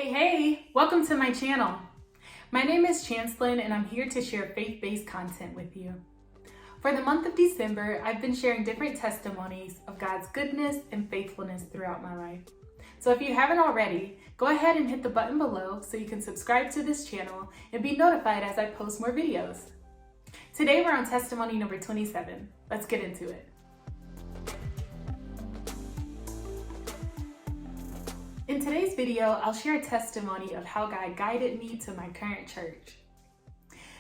Hey, welcome to my channel. My name is Chancelyn and I'm here to share faith-based content with you. For the month of December, I've been sharing different testimonies of God's goodness and faithfulness throughout my life. So if you haven't already, go ahead and hit the button below so you can subscribe to this channel and be notified as I post more videos. Today we're on testimony number 27. Let's get into it. In today's video, I'll share a testimony of how God guided me to my current church.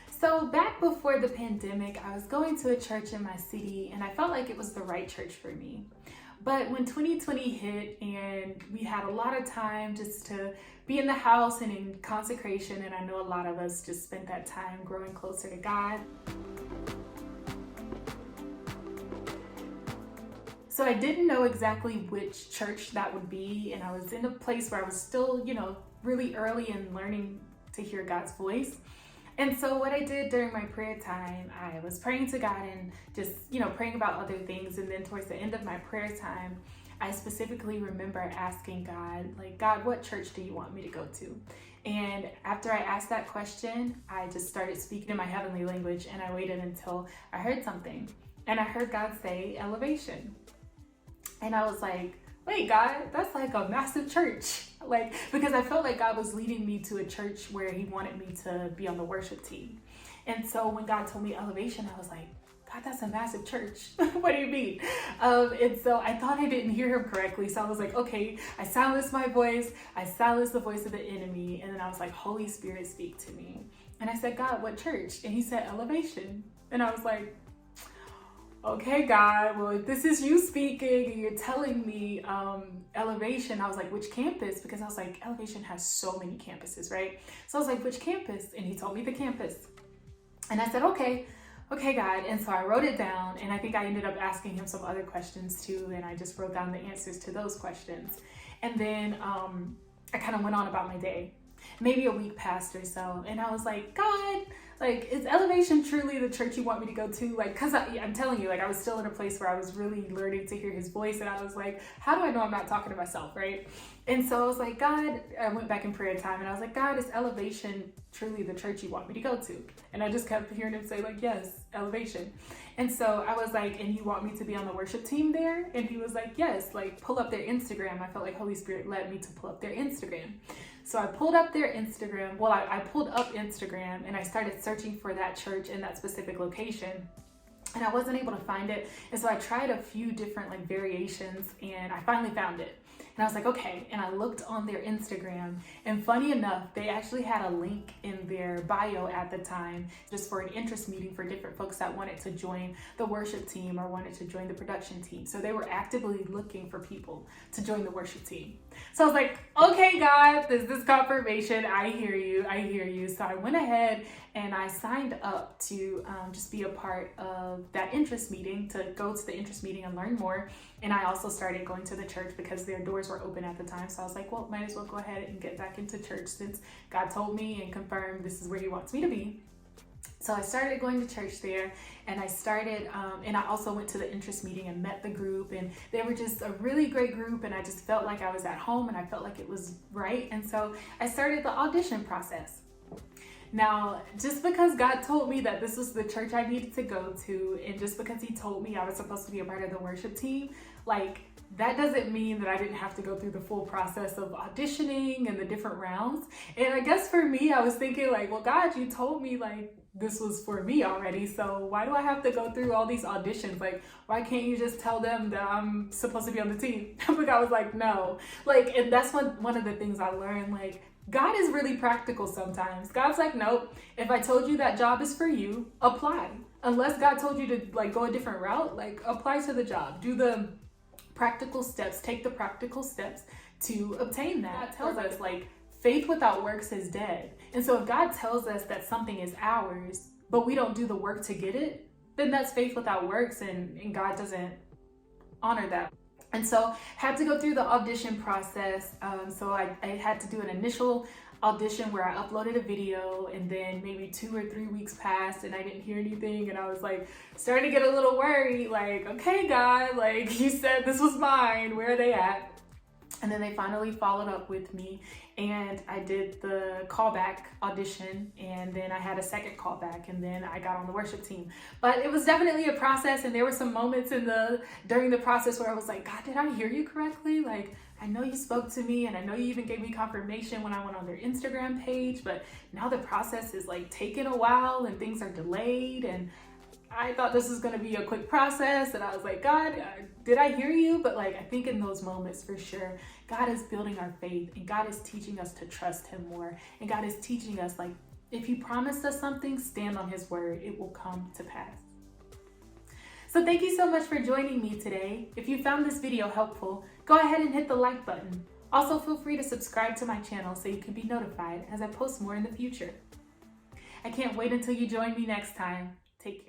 So back before the pandemic, I was going to a church in my city and I felt like it was the right church for me. But when 2020 hit and we had a lot of time just to be in the house and in consecration, and I know a lot of us just spent that time growing closer to God. So I didn't know exactly which church that would be, and I was in a place where I was still, really early in learning to hear God's voice. And so what I did during my prayer time, I was praying to God and just, praying about other things. And then towards the end of my prayer time, I specifically remember asking God, God, what church do you want me to go to? And after I asked that question, I just started speaking in my heavenly language, and I waited until I heard something. And I heard God say elevation. And I was like, wait, God, that's like a massive church. Because I felt like God was leading me to a church where he wanted me to be on the worship team. And so when God told me elevation, I was like, God, that's a massive church. What do you mean? And so I thought I didn't hear him correctly. So I was like, okay, I silenced my voice. I silenced the voice of the enemy. And then I was like, Holy Spirit, speak to me. And I said, God, what church? And he said, elevation. And I was like, okay, God, well, if this is you speaking and you're telling me elevation, I was like, which campus? Because I was like, elevation has so many campuses, right? So I was like, which campus? And he told me the campus. And I said, okay, God. And so I wrote it down, and I think I ended up asking him some other questions too. And I just wrote down the answers to those questions. And then I kind of went on about my day. Maybe a week passed or so. And I was like, God, is elevation truly the church you want me to go to? Cause I'm telling you, I was still in a place where I was really learning to hear his voice. And I was like, how do I know I'm not talking to myself, right? And so I was like, God, I went back in prayer time and I was like, God, is elevation truly the church you want me to go to? And I just kept hearing him say yes, elevation. And so I was like, and you want me to be on the worship team there? And he was like, yes, pull up their Instagram. I felt like Holy Spirit led me to pull up their Instagram. So I pulled up their Instagram. Well, I pulled up Instagram and I started searching for that church in that specific location. And I wasn't able to find it. And so I tried a few different variations, and I finally found it. And I was like, okay. And I looked on their Instagram, and funny enough, they actually had a link in their bio at the time just for an interest meeting for different folks that wanted to join the worship team or wanted to join the production team. So they were actively looking for people to join the worship team. So I was like, okay, God, this is confirmation. I hear you. So I went ahead and I signed up to just be a part of that interest meeting, to go to the interest meeting and learn more. And I also started going to the church because their doors were open at the time. So I was like, well, might as well go ahead and get back into church since God told me and confirmed this is where he wants me to be. So I started going to church there, and I started, and I also went to the interest meeting and met the group, and they were just a really great group, and I just felt like I was at home and I felt like it was right. And so I started the audition process. Now, just because God told me that this was the church I needed to go to, and just because he told me I was supposed to be a part of the worship team, that doesn't mean that I didn't have to go through the full process of auditioning and the different rounds. And I guess for me, I was thinking well, God, you told me this was for me already. So why do I have to go through all these auditions? Why can't you just tell them that I'm supposed to be on the team? But I was like, no. And that's one of the things I learned. God is really practical sometimes. God's like, nope, if I told you that job is for you, apply. Unless God told you to go a different route, apply to the job. Do the practical steps, take the practical steps to obtain that. God tells us faith without works is dead. And so if God tells us that something is ours, but we don't do the work to get it, then that's faith without works, and God doesn't honor that. And so had to go through the audition process. So I had to do an initial audition where I uploaded a video, and then maybe 2 or 3 weeks passed and I didn't hear anything, and I was starting to get a little worried, okay, God, you said this was mine, where are they at? And then they finally followed up with me, and I did the callback audition, and then I had a second callback, and then I got on the worship team. But it was definitely a process, and there were some moments during the process where I was like, God, did I hear you correctly? Like, I know you spoke to me, and I know you even gave me confirmation when I went on their Instagram page, but now the process is like taking a while and things are delayed, and I thought this was going to be a quick process, and I was like, God, did I hear you? But like, I think in those moments, for sure, God is building our faith, and God is teaching us to trust him more. And God is teaching us, like, if he promised us something, stand on his word. It will come to pass. So thank you so much for joining me today. If you found this video helpful, go ahead and hit the like button. Also, feel free to subscribe to my channel so you can be notified as I post more in the future. I can't wait until you join me next time. Take care.